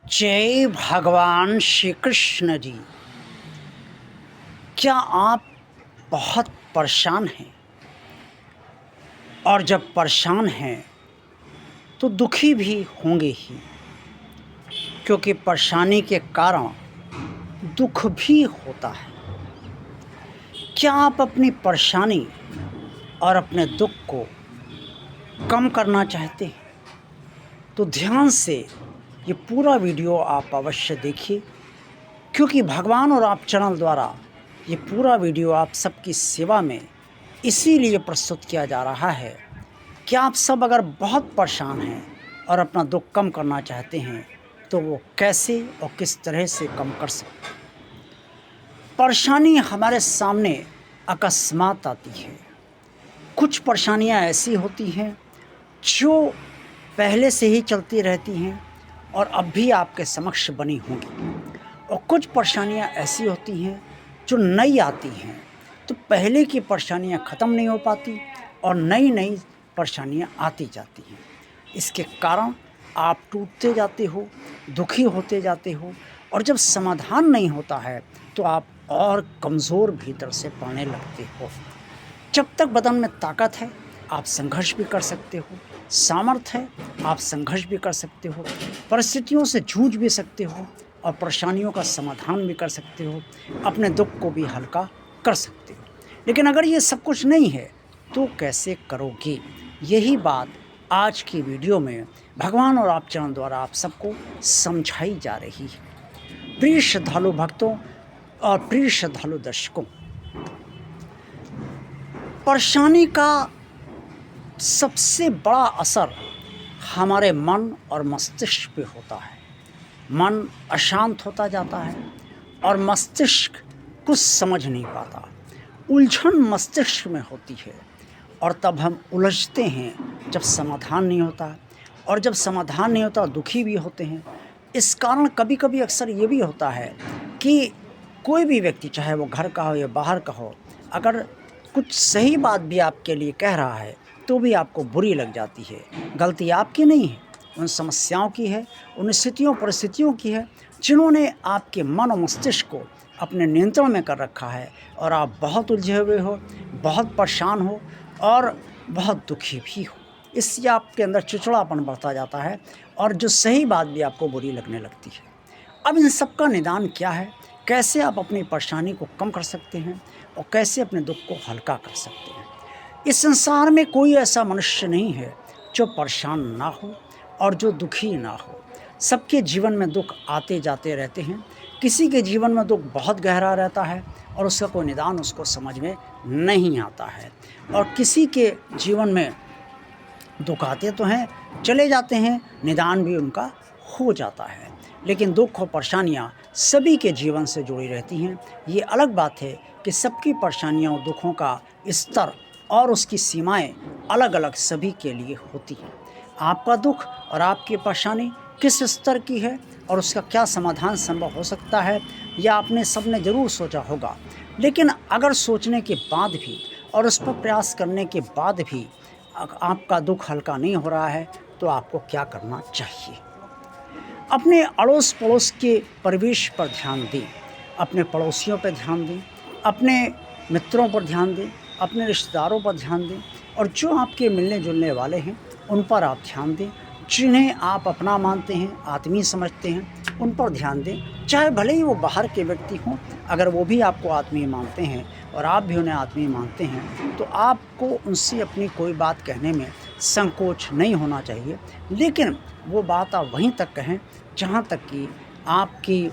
जय भगवान श्री कृष्ण जी। क्या आप बहुत परेशान हैं? और जब परेशान हैं तो दुखी भी होंगे ही, क्योंकि परेशानी के कारण दुख भी होता है। क्या आप अपनी परेशानी और अपने दुख को कम करना चाहते हैं? तो ध्यान से ये पूरा वीडियो आप अवश्य देखिए, क्योंकि भगवान और आप चैनल द्वारा ये पूरा वीडियो आप सबकी सेवा में इसीलिए प्रस्तुत किया जा रहा है कि आप सब अगर बहुत परेशान हैं और अपना दुख कम करना चाहते हैं तो वो कैसे और किस तरह से कम कर सकते हैं। परेशानी हमारे सामने अकस्मात आती है। कुछ परेशानियां ऐसी होती हैं जो पहले से ही चलती रहती हैं और अब भी आपके समक्ष बनी होंगी, और कुछ परेशानियां ऐसी होती हैं जो नई आती हैं, तो पहले की परेशानियां ख़त्म नहीं हो पाती और नई नई परेशानियां आती जाती हैं। इसके कारण आप टूटते जाते हो, दुखी होते जाते हो, और जब समाधान नहीं होता है तो आप और कमज़ोर भीतर से पड़ने लगते हो। जब तक बदन में ताकत है आप संघर्ष भी कर सकते हो, सामर्थ्य है आप संघर्ष भी कर सकते हो, परिस्थितियों से जूझ भी सकते हो और परेशानियों का समाधान भी कर सकते हो, अपने दुख को भी हल्का कर सकते हो। लेकिन अगर ये सब कुछ नहीं है तो कैसे करोगे? यही बात आज की वीडियो में भगवान और आप चैनल द्वारा आप सबको समझाई जा रही है। प्रिय श्रद्धालु भक्तों और प्रिय श्रद्धालु दर्शकों, परेशानी का सबसे बड़ा असर हमारे मन और मस्तिष्क पे होता है। मन अशांत होता जाता है और मस्तिष्क कुछ समझ नहीं पाता। उलझन मस्तिष्क में होती है और तब हम उलझते हैं जब समाधान नहीं होता, और जब समाधान नहीं होता दुखी भी होते हैं। इस कारण कभी कभी अक्सर ये भी होता है कि कोई भी व्यक्ति, चाहे वो घर का हो या बाहर का हो, अगर कुछ सही बात भी आपके लिए कह रहा है तो भी आपको बुरी लग जाती है। गलती आपकी नहीं है, उन समस्याओं की है, उन स्थितियों परिस्थितियों की है जिन्होंने आपके मन और मस्तिष्क को अपने नियंत्रण में कर रखा है, और आप बहुत उलझे हुए हो, बहुत परेशान हो और बहुत दुखी भी हो। इससे आपके अंदर चिड़चिड़ापन बढ़ता जाता है और जो सही बात भी आपको बुरी लगने लगती है। अब इन सब का निदान क्या है? कैसे आप अपनी परेशानी को कम कर सकते हैं और कैसे अपने दुख को हल्का कर सकते हैं? इस संसार में कोई ऐसा मनुष्य नहीं है जो परेशान ना हो और जो दुखी ना हो। सबके जीवन में दुख आते जाते रहते हैं। किसी के जीवन में दुख बहुत गहरा रहता है और उसका कोई निदान उसको समझ में नहीं आता है, और किसी के जीवन में दुख आते तो हैं, चले जाते हैं, निदान भी उनका हो जाता है। लेकिन दुख और परेशानियाँ सभी के जीवन से जुड़ी रहती हैं। ये अलग बात है कि सबकी परेशानियाँ और दुखों का स्तर और उसकी सीमाएं अलग अलग सभी के लिए होती हैं। आपका दुख और आपकी परेशानी किस स्तर की है और उसका क्या समाधान संभव हो सकता है, यह आपने सबने ज़रूर सोचा होगा। लेकिन अगर सोचने के बाद भी और उस पर प्रयास करने के बाद भी आपका दुख हल्का नहीं हो रहा है तो आपको क्या करना चाहिए? अपने अड़ोस पड़ोस के परिवेश पर ध्यान दें, अपने पड़ोसियों पर ध्यान दें, अपने मित्रों पर ध्यान दें, अपने रिश्तेदारों पर ध्यान दें, और जो आपके मिलने जुलने वाले हैं उन पर आप ध्यान दें। जिन्हें आप अपना मानते हैं, आत्मीय समझते हैं, उन पर ध्यान दें। चाहे भले ही वो बाहर के व्यक्ति हों, अगर वो भी आपको आत्मीय मानते हैं और आप भी उन्हें आत्मीय मानते हैं तो आपको उनसे अपनी कोई बात कहने में संकोच नहीं होना चाहिए। लेकिन वो बात आप वहीं तक कहें जहाँ तक कि आपकी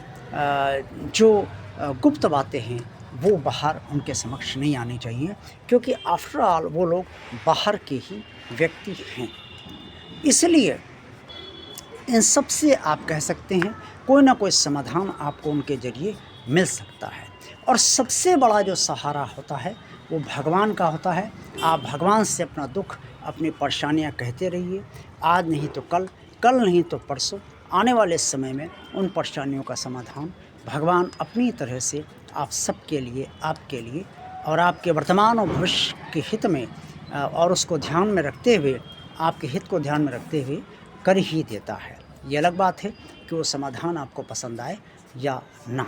जो गुप्त बातें हैं वो बाहर उनके समक्ष नहीं आनी चाहिए, क्योंकि आफ्टर ऑल वो लोग बाहर के ही व्यक्ति हैं। इसलिए इन सब से आप कह सकते हैं कोई ना कोई समाधान आपको उनके ज़रिए मिल सकता है। और सबसे बड़ा जो सहारा होता है वो भगवान का होता है। आप भगवान से अपना दुख, अपनी परेशानियां कहते रहिए। आज नहीं तो कल, कल नहीं तो परसों, आने वाले समय में उन परेशानियों का समाधान भगवान अपनी तरह से आप सबके लिए, आपके लिए और आपके वर्तमान और भविष्य के हित में और उसको ध्यान में रखते हुए, आपके हित को ध्यान में रखते हुए कर ही देता है। ये अलग बात है कि वो समाधान आपको पसंद आए या ना।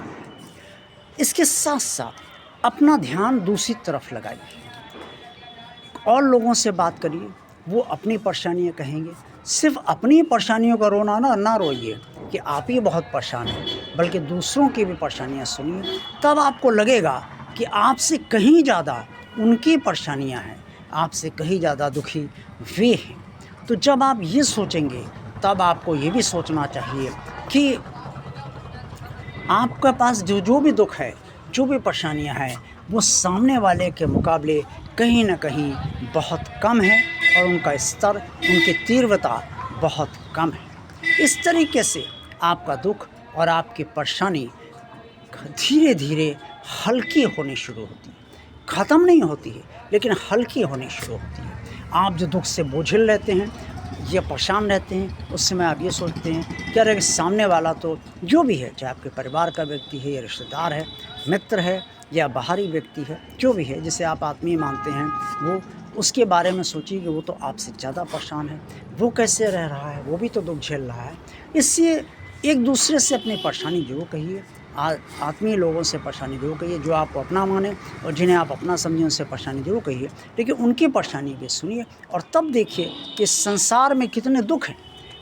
इसके साथ साथ अपना ध्यान दूसरी तरफ लगाइए और लोगों से बात करिए, वो अपनी परेशानियाँ कहेंगे। सिर्फ अपनी परेशानियों का रोना ना रोइए कि आप ही बहुत परेशान हैं, बल्कि दूसरों की भी परेशानियाँ सुनिए। तब आपको लगेगा कि आपसे कहीं ज़्यादा उनकी परेशानियाँ हैं, आपसे कहीं ज़्यादा दुखी वे हैं। तो जब आप ये सोचेंगे तब आपको ये भी सोचना चाहिए कि आपके पास जो भी दुख है, जो भी परेशानियाँ हैं, वो सामने वाले के मुकाबले कहीं न कहीं बहुत कम है और उनका स्तर, उनकी तीव्रता बहुत कम है। इस तरीके से आपका दुख और आपकी परेशानी धीरे धीरे हल्की होनी शुरू होती है। ख़त्म नहीं होती है, लेकिन हल्की होनी शुरू होती है। आप जो दुख से बोझिल रहते हैं या परेशान रहते हैं, उस समय आप ये सोचते हैं कि अरे सामने वाला तो जो भी है, चाहे आपके परिवार का व्यक्ति है या रिश्तेदार है, मित्र है या बाहरी व्यक्ति है, जो भी है जिसे आप आत्मीय मानते हैं, वो उसके बारे में सोचिए कि वो तो आपसे ज़्यादा परेशान है, वो कैसे रह रहा है, वो भी तो दुख झेल रहा है। इससे एक दूसरे से अपनी परेशानी ज़रूर कहिए, आत्मीय लोगों से परेशानी ज़रूर कहिए, जो आपको अपना माने और जिन्हें आप अपना समझें उनसे परेशानी ज़रूर कहिए, लेकिन उनकी परेशानी भी सुनिए और तब देखिए कि संसार में कितने दुख हैं।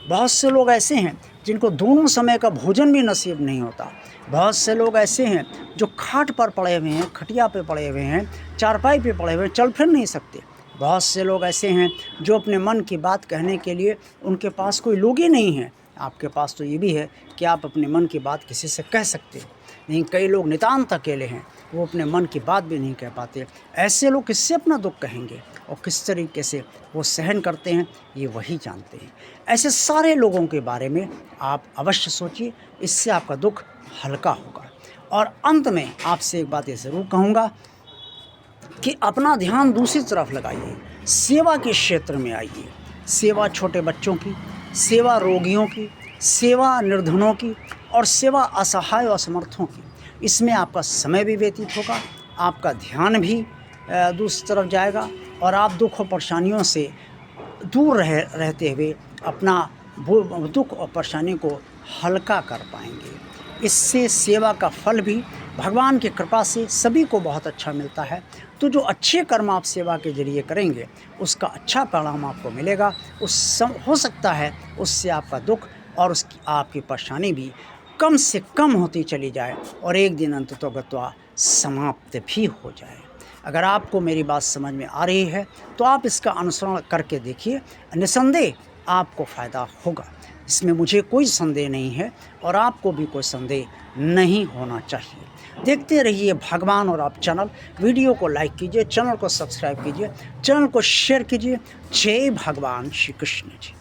बहुत से लोग ऐसे हैं जिनको दोनों समय का भोजन भी नसीब नहीं होता। बहुत से लोग ऐसे हैं जो खाट पर पड़े हुए हैं, खटिया पे पड़े हुए हैं, चारपाई पे पड़े हुए हैं, चल फिर नहीं सकते। बहुत से लोग ऐसे हैं जो अपने मन की बात कहने के लिए उनके पास कोई लोग ही नहीं हैं। आपके पास तो ये भी है कि आप अपने मन की बात किसी से कह सकते हो, लेकिन कई लोग नितांत अकेले हैं, वो अपने मन की बात भी नहीं कह पाते। ऐसे लोग किससे अपना दुख कहेंगे और किस तरीके से वो सहन करते हैं, ये वही जानते हैं। ऐसे सारे लोगों के बारे में आप अवश्य सोचिए, इससे आपका दुख हल्का होगा। और अंत में आपसे एक बात ये ज़रूर कहूँगा कि अपना ध्यान दूसरी तरफ लगाइए, सेवा के क्षेत्र में आइए। सेवा छोटे बच्चों की, सेवा रोगियों की, सेवा निर्धनों की और सेवा असहाय और असमर्थों की। इसमें आपका समय भी व्यतीत होगा, आपका ध्यान भी दूसरी तरफ जाएगा और आप दुख और परेशानियों से दूर रहते हुए अपना दुख और परेशानी को हल्का कर पाएंगे। इससे सेवा का फल भी भगवान की कृपा से सभी को बहुत अच्छा मिलता है। तो जो अच्छे कर्म आप सेवा के जरिए करेंगे, उसका अच्छा परिणाम आपको मिलेगा। हो सकता है उससे आपका दुख और उसकी आपकी परेशानी भी कम से कम होती चली जाए और एक दिन अंततोगत्वा समाप्त भी हो जाए। अगर आपको मेरी बात समझ में आ रही है तो आप इसका अनुसरण करके देखिए, निसंदेह आपको फ़ायदा होगा। इसमें मुझे कोई संदेह नहीं है और आपको भी कोई संदेह नहीं होना चाहिए। देखते रहिए भगवान और आप चैनल। वीडियो को लाइक कीजिए, चैनल को सब्सक्राइब कीजिए, चैनल को शेयर कीजिए। जय भगवान श्री कृष्ण जी।